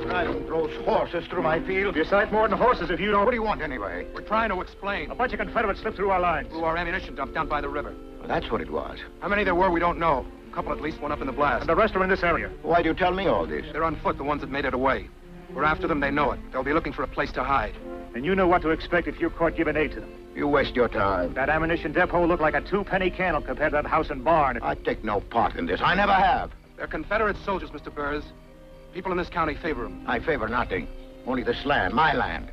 Driving those horses through my field. You sight more than horses if you don't. What do you want, anyway? We're trying to explain. A bunch of Confederates slipped through our lines. Through our ammunition dump down by the river. Well, that's what it was. How many there were, we don't know. A couple at least, one up in the blast. And the rest are in this area. Why do you tell me all this? They're on foot, the ones that made it away. We're after them, they know it. They'll be looking for a place to hide. And you know what to expect if you're caught giving aid to them. You waste your time. That ammunition depot looked like a two-penny candle compared to that house and barn. I take no part in this. I never have. They're Confederate soldiers, Mr. Burrs. People in this county favor them. I favor nothing. Only this land, my land.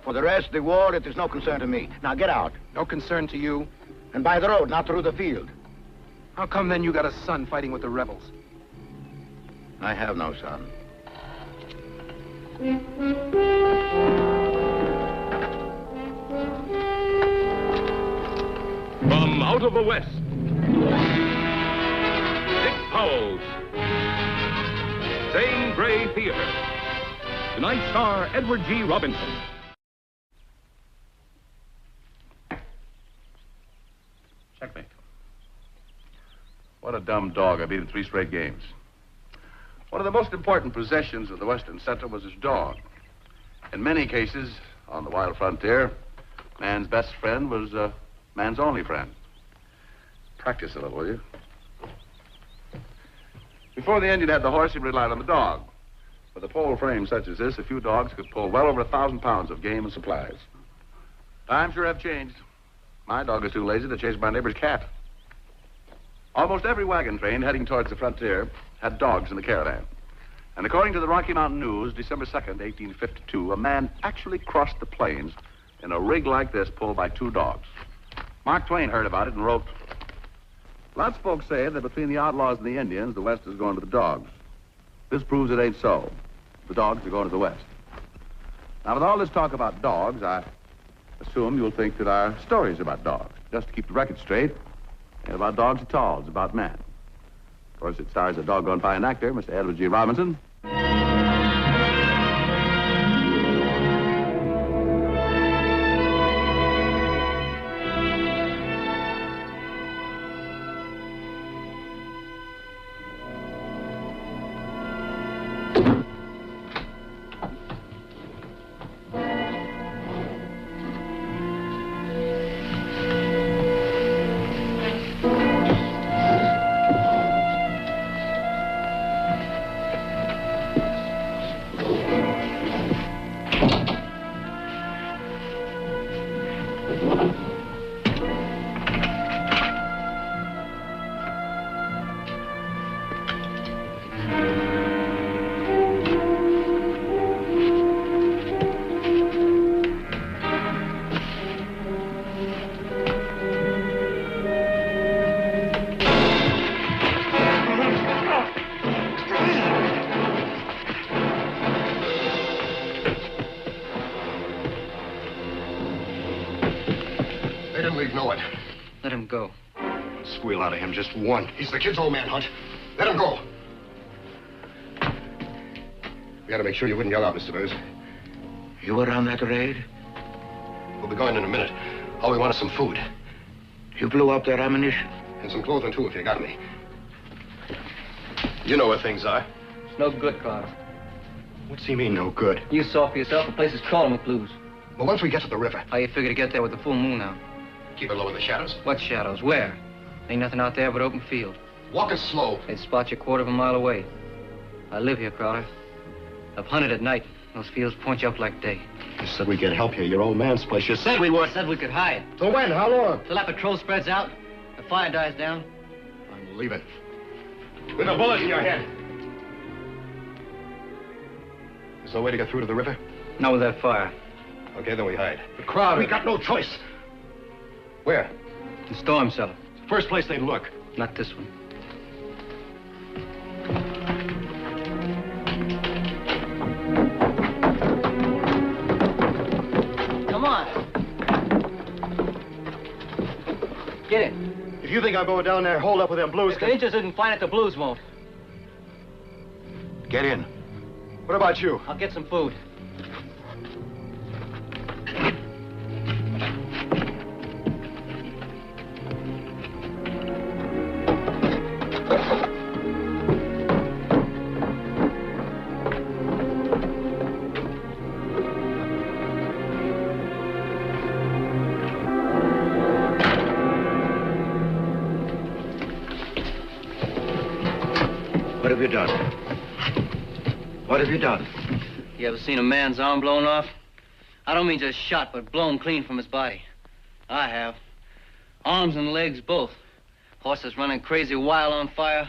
For the rest, the war, it is no concern to me. Now get out. No concern to you? And by the road, not through the field. How come then you got a son fighting with the rebels? I have no son. From out of the West, Dick Powell's Zane Grey Theater. Tonight's star, Edward G. Robinson. Checkmate. What a dumb dog I beat in 3 straight games. One of the most important possessions of the Western Center was his dog. In many cases, on the wild frontier, man's best friend was man's only friend. Practice a little, will you? Before the Indian had the horse, he relied on the dog. With a pole frame such as this, a few dogs could pull well over 1,000 pounds of game and supplies. Times sure have changed. My dog is too lazy to chase my neighbor's cat. Almost every wagon train heading towards the frontier had dogs in the caravan. And according to the Rocky Mountain News, December 2nd, 1852, a man actually crossed the plains in a rig like this pulled by 2 dogs. Mark Twain heard about it and wrote, "Lots of folks say that between the outlaws and the Indians, the West is going to the dogs. This proves it ain't so. The dogs are going to the West." Now, with all this talk about dogs, I assume you'll think that our story's about dogs. Just to keep the record straight, it ain't about dogs at all. It's about men. Of course, it stars a doggone fine actor, Mr. Edward G. Robinson. Let him go. Squeal out of him, just one. He's the kid's old man, Hunt. Let him go. We had to make sure you wouldn't yell out, Mr. Burrs. You were on that raid? We'll be going in a minute. All we want is some food. You blew up their ammunition? And some clothing, too, if you got any. You know where things are. It's no good, Carter. What's he mean, no good? You saw for yourself, the place is crawling with blues. Well, once we get to the river... How you figure to get there with the full moon now? Keep it low in the shadows. What shadows? Where? Ain't nothing out there but open field. Walk it slow. They'd spot you a quarter of a mile away. I live here, Crowder. I've hunted at night. Those fields point you up like day. You said we could help you. Your old man's place. You said we would. Said we could hide. So when? How long? Till that patrol spreads out, the fire dies down. I'm leaving. With a bullet in your head. There's no way to get through to the river? Not with that fire. Okay, then we hide. The Crowder. We got no choice. Where? The storm cellar. It's the first place they'd look. Not this one. Come on. Get in. If you think I'm going down there, hold up with them blues. If they're interested in finding it, the blues won't. Get in. What about you? I'll get some food. What have you done? You ever seen a man's arm blown off? I don't mean just shot, but blown clean from his body. I have. Arms and legs both. Horses running crazy wild on fire.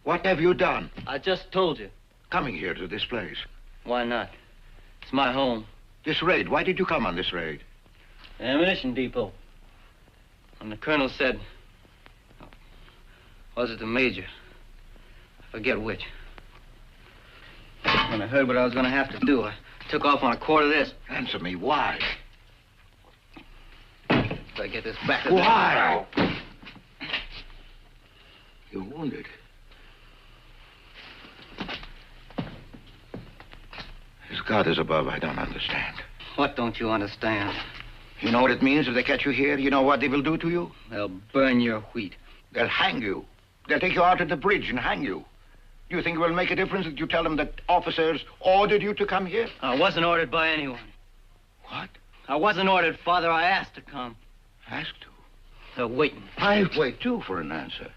What have you done? I just told you. Coming here to this place. Why not? It's my home. This raid, why did you come on this raid? Ammunition depot. And the colonel said... Was it the major? I forget which. When I heard what I was going to have to do, I took off on a quarter of this. Answer me, why? So I get this back. Why? You're wounded. As God is above, I don't understand. What don't you understand? You know what it means if they catch you here? You know what they will do to you? They'll burn your wheat. They'll hang you. They'll take you out at the bridge and hang you. Do you think it will make a difference that you tell them that officers ordered you to come here? I wasn't ordered by anyone. What? I wasn't ordered, Father. I asked to come. Asked to? They're waiting. I wait, too, for an answer.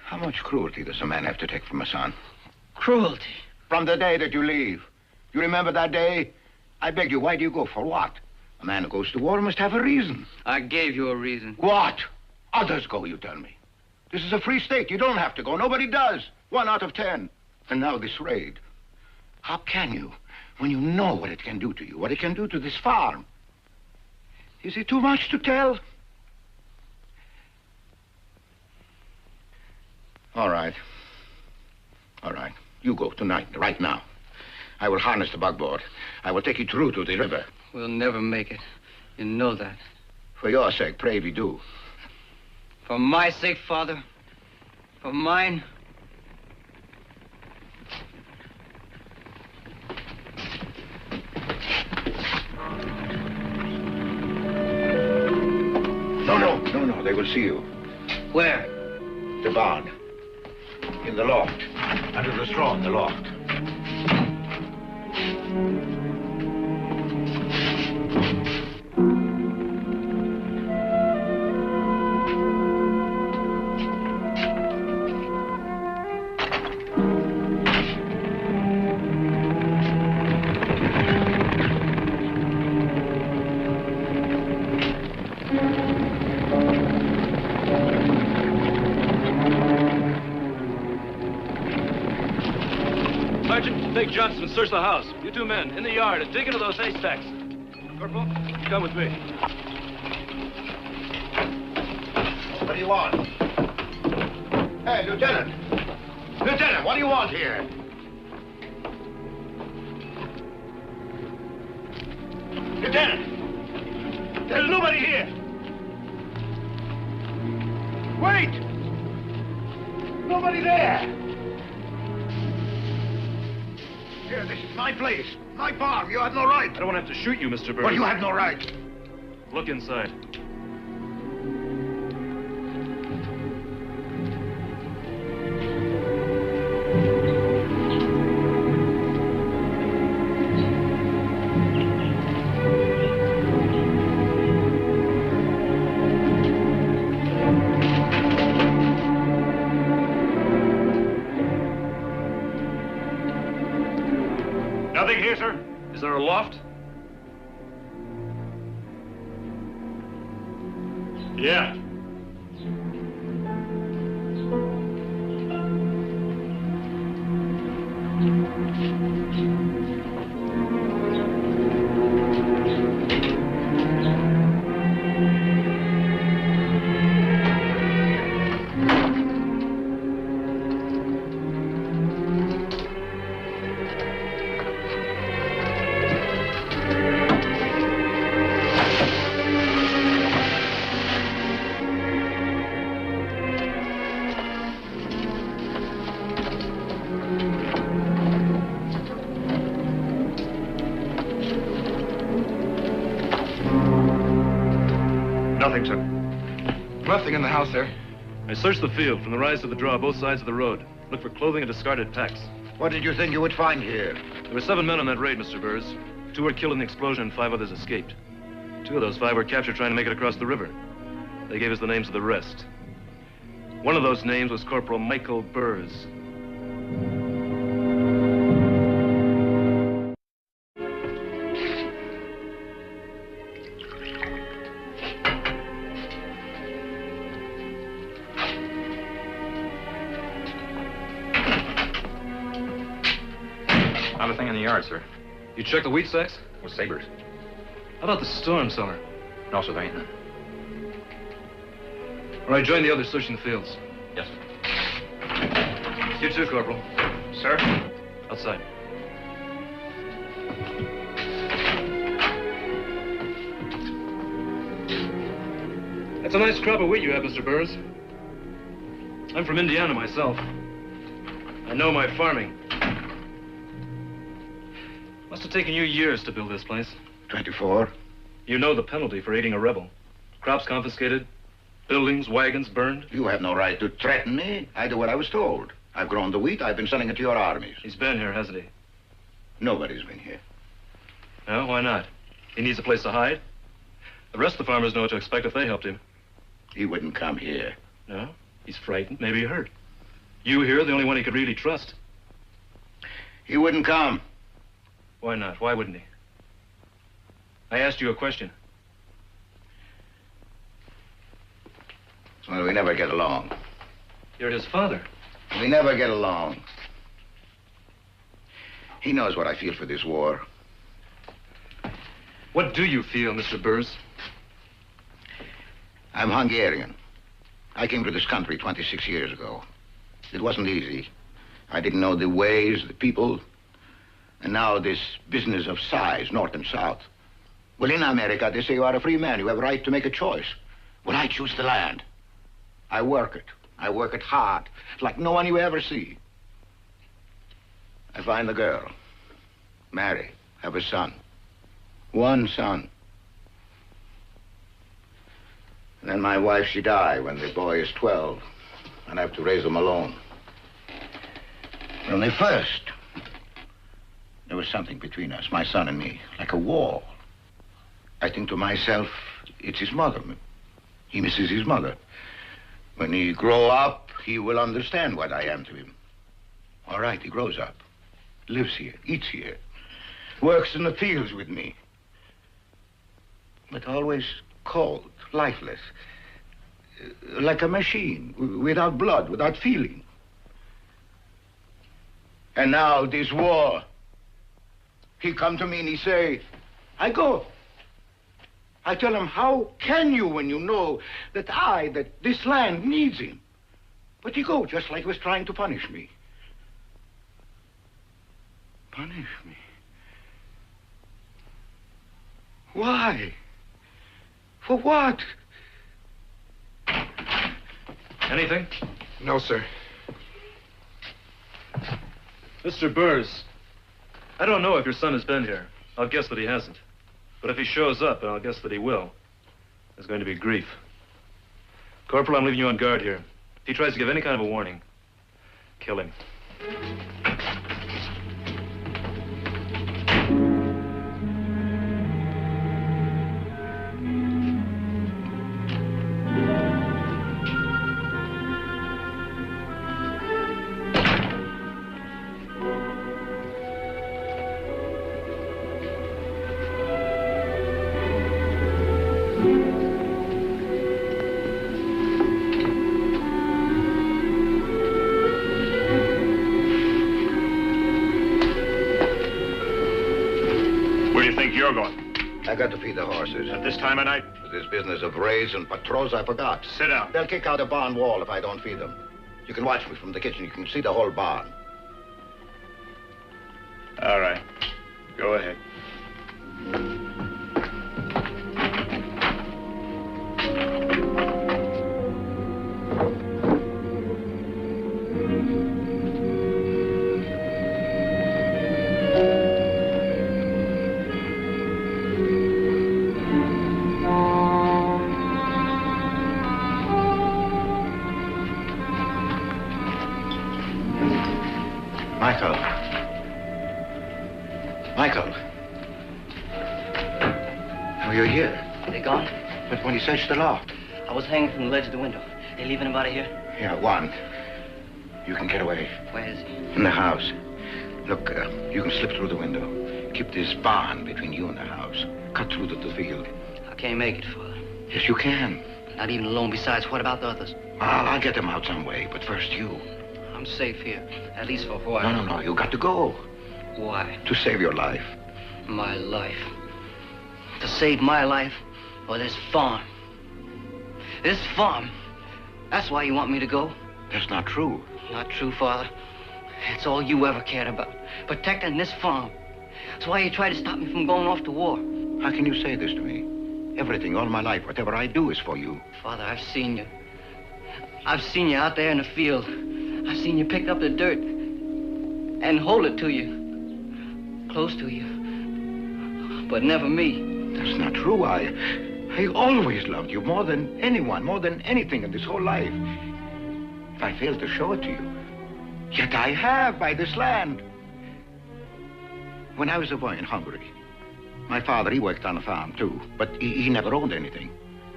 How much cruelty does a man have to take from a son? Cruelty? From the day that you leave. You remember that day? I beg you, why do you go? For what? A man who goes to war must have a reason. I gave you a reason. What? Others go, you tell me. This is a free state. You don't have to go. Nobody does. 1 out of 10. And now this raid. How can you, when you know what it can do to you, what it can do to this farm? Is it too much to tell? All right. All right. You go tonight, right now. I will harness the bugboard. I will take you through to the river. We'll never make it. You know that. For your sake, pray we do. For my sake, Father. For mine. No. They will see you. Where? The barn. In the loft. Under the straw in the loft. Take Johnson and search the house. You 2 men, in the yard, and dig into those haystacks. Corporal, come with me. What do you want? Hey, Lieutenant! Lieutenant, what do you want here? Lieutenant! There's nobody here! Wait! Nobody there! Here, this is my place, my farm. You have no right. I don't want to have to shoot you, Mr. Burns. But you have no right. Look inside. Nothing here, sir? Is there a loft? Yeah. Nothing, sir. Nothing in the house, sir. I searched the field from the rise to the draw, both sides of the road. Looked for clothing and discarded packs. What did you think you would find here? There were 7 men on that raid, Mr. Burrs. 2 were killed in the explosion and 5 others escaped. 2 of those 5 were captured trying to make it across the river. They gave us the names of the rest. One of those names was Corporal Michael Burrs. Not a thing in the yard, sir. You checked the wheat sacks? With sabers. How about the storm cellar? No, sir, there ain't none. All right, join the others searching the fields. Yes, sir. You too, Corporal. Sir? Outside. That's a nice crop of wheat you have, Mr. Burrs. I'm from Indiana myself. I know my farming. Must have taken you years to build this place. 24. You know the penalty for aiding a rebel. Crops confiscated, buildings, wagons burned. You have no right to threaten me. I do what I was told. I've grown the wheat. I've been selling it to your armies. He's been here, hasn't he? Nobody's been here. No, why not? He needs a place to hide. The rest of the farmers know what to expect if they helped him. He wouldn't come here. No, he's frightened, maybe hurt. You here, the only one he could really trust. He wouldn't come. Why not? Why wouldn't he? I asked you a question. Well, we never get along. You're his father. We never get along. He knows what I feel for this war. What do you feel, Mr. Burrs? I'm Hungarian. I came to this country 26 years ago. It wasn't easy. I didn't know the ways, the people, and now this business of size, north and south. Well, in America, they say you are a free man. You have a right to make a choice. Well, I choose the land. I work it. I work it hard, like no one you ever see. I find the girl, marry, have a son. One son. And then my wife, she died when the boy is 12, and I have to raise him alone. Only first, there was something between us, my son and me, like a wall. I think to myself, it's his mother. He misses his mother. When he grow up, he will understand what I am to him. All right, he grows up, lives here, eats here, works in the fields with me. But always cold, lifeless, like a machine, without blood, without feeling. And now this war, he come to me and he say, I go. I tell him, how can you when you know that this land needs him? But he go just like he was trying to punish me. Punish me? Why? For what? Anything? No, sir. Mr. Burrs, I don't know if your son has been here. I'll guess that he hasn't. But if he shows up, and I'll guess that he will, there's going to be grief. Corporal, I'm leaving you on guard here. If he tries to give any kind of a warning, kill him. I got to feed the horses. At this time of night? With this business of raids and patrols, I forgot. Sit down. They'll kick out a barn wall if I don't feed them. You can watch me from the kitchen. You can see the whole barn. All right. Go ahead. Michael. Oh, you're here. They gone? But when you searched the loft. I was hanging from the ledge of the window. They leaving him out of here? Yeah, one. You can get away. Where is he? In the house. Look, you can slip through the window. Keep this barn between you and the house. Cut through to the field. I can't make it, Father. Yes, you can. Not even alone. Besides, what about the others? I'll get them out some way, but first you. I'm safe here, at least for a while. No. You got to go. Why? To save your life. My life. To save my life or this farm? This farm. That's why you want me to go? That's not true. Not true, Father. It's all you ever cared about. Protecting this farm. That's why you try to stop me from going off to war. How can you say this to me? Everything, all my life, whatever I do is for you. Father, I've seen you. I've seen you out there in the field. I've seen you pick up the dirt and hold it to you. Close to you. But never me. That's not true. I always loved you more than anyone, more than anything in this whole life. If I failed to show it to you, yet I have by this land. When I was a boy in Hungary, my father, he worked on a farm too, but he never owned anything.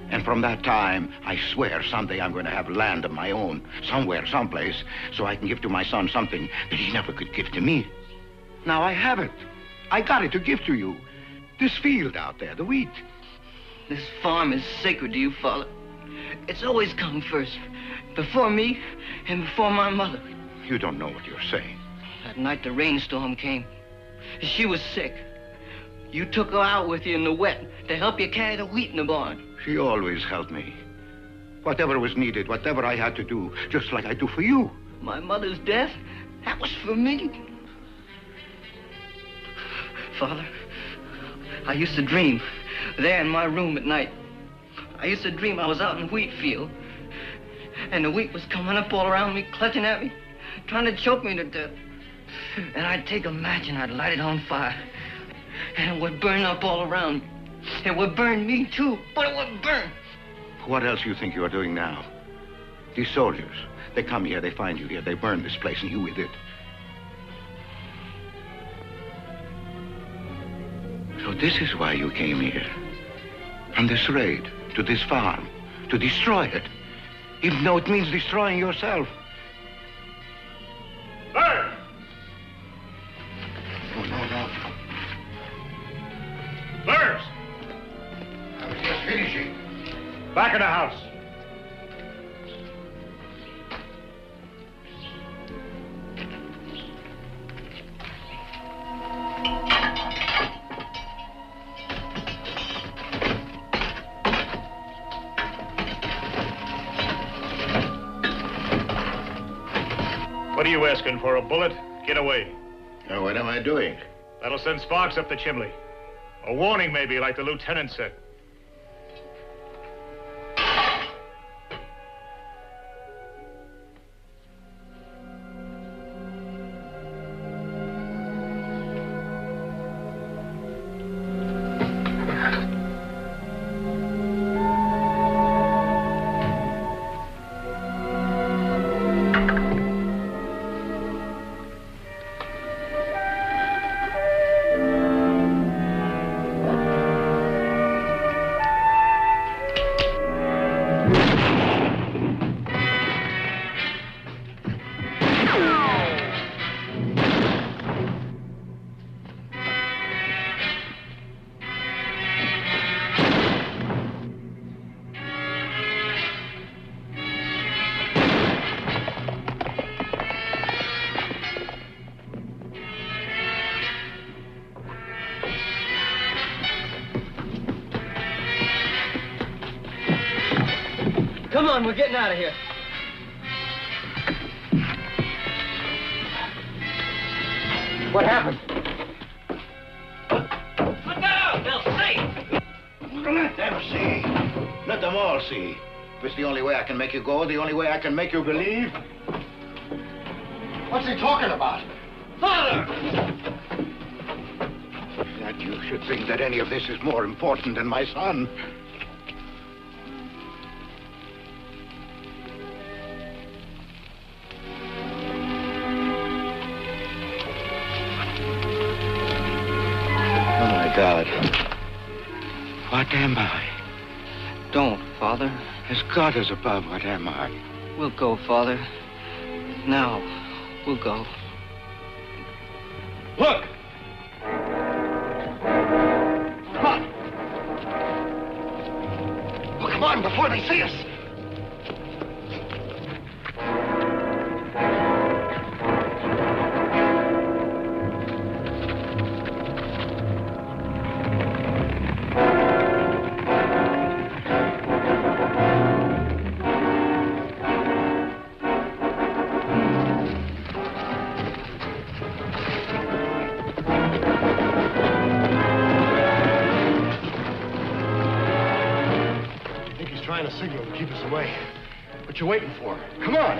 And from that time, I swear someday I'm going to have land of my own, somewhere, someplace, so I can give to my son something that he never could give to me. Now I have it. I got it to give to you. This field out there, the wheat. This farm is sacred to you, Father. It's always come first. Before me and before my mother. You don't know what you're saying. That night the rainstorm came. She was sick. You took her out with you in the wet to help you carry the wheat in the barn. She always helped me. Whatever was needed, whatever I had to do, just like I do for you. My mother's death, that was for me. Father, I used to dream there in my room at night. I used to dream I was out in the wheat field. And the wheat was coming up all around me, clutching at me, trying to choke me to death. And I'd take a match and I'd light it on fire. And it would burn up all around me. It would burn me too, but it would burn. What else do you think you're doing now? These soldiers, they come here, they find you here, they burn this place, and you with it. So this is why you came here. On this raid, to this farm, to destroy it. Even though it means destroying yourself. Burn! Oh, no. Burns! I was just finishing. Back in the house. What are you asking for, a bullet? Get away. Now, what am I doing? That'll send sparks up the chimney. A warning, maybe, like the lieutenant said. Come on, we're getting out of here. What happened? Look out! They'll see! Let them see. Let them all see. If it's the only way I can make you go, the only way I can make you believe. What's he talking about? Father! That you should think that any of this is more important than my son. God, what am I? Don't, Father. As God is above, what am I? We'll go, Father. Now, we'll go. Look! Come on! Well, come on, before they see us! trying to signal to keep us away. What you waiting for? Come on!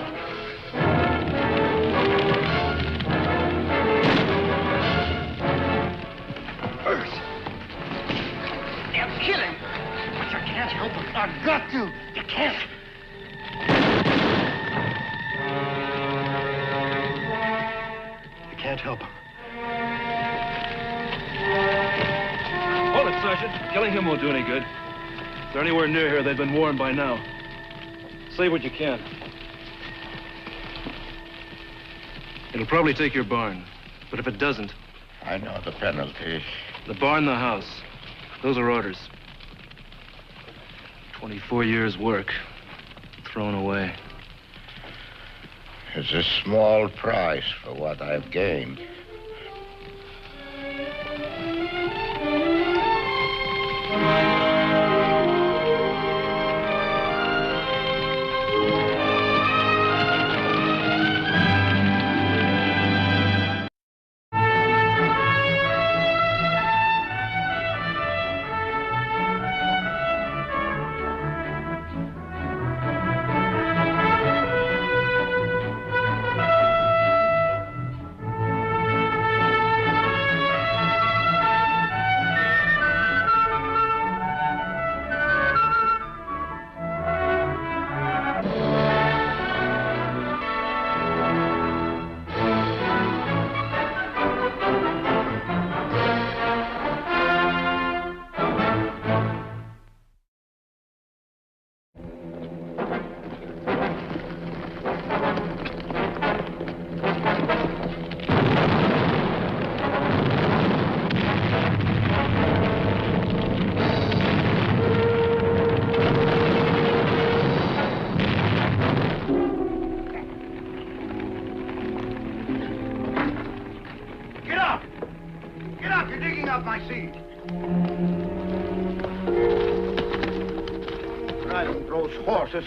Earth. They'll kill him. But you can't help him. I've got to. You can't. You can't help him. Hold it, Sergeant. Killing him won't do any good. If they're anywhere near here, they've been warned by now. Save what you can. It'll probably take your barn. But if it doesn't... I know the penalty. The barn, the house. Those are orders. 24 years' work. Thrown away. It's a small price for what I've gained.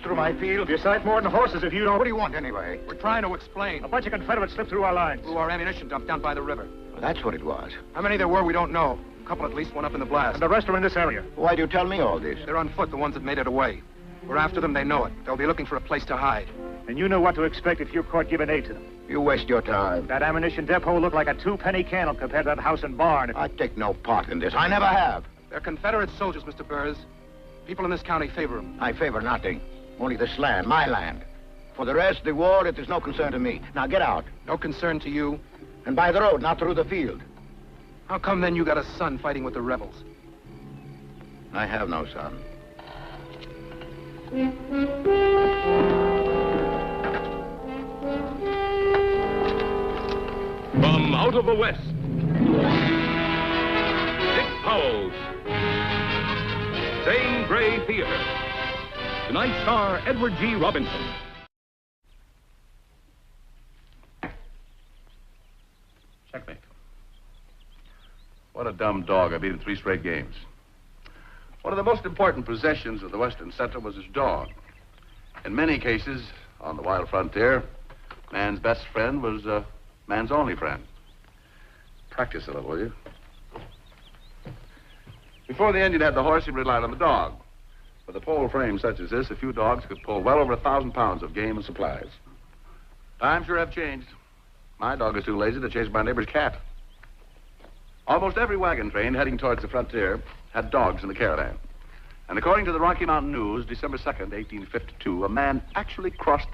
Through my field. You sight more than horses if you don't. What do you want anyway? We're trying to explain. A bunch of Confederates slipped through our lines. Through our ammunition dump down by the river. Well, that's what it was. How many there were, we don't know. A couple at least went up in the blast. And the rest are in this area. Why do you tell me all this? They're on foot, the ones that made it away. We're after them, they know it. They'll be looking for a place to hide. And you know what to expect if you're caught giving aid to them. You waste your time. That ammunition depot looked like a two-penny candle compared to that house and barn. I take no part in this. I never have. They're Confederate soldiers, Mr. Burrs. People in this county favor them. I favor nothing. Only this land, my land. For the rest, the war, it is no concern to me. Now get out. No concern to you? And by the road, not through the field. How come then you got a son fighting with the rebels? I have no son. From out of the West, Dick Powell's Zane Grey Theater. Tonight's star, Edward G. Robinson. Checkmate. What a dumb dog. I beat in 3 straight games. One of the most important possessions of the Western settler was his dog. In many cases, on the wild frontier, man's best friend was man's only friend. Practice a little, will you? Before the Indian had the horse, he relied on the dog. With a pole frame such as this, a few dogs could pull well over 1,000 pounds of game and supplies. Times sure have changed. My dog is too lazy to chase my neighbor's cat. Almost every wagon train heading towards the frontier had dogs in the caravan. And according to the Rocky Mountain News, December 2nd, 1852, a man actually crossed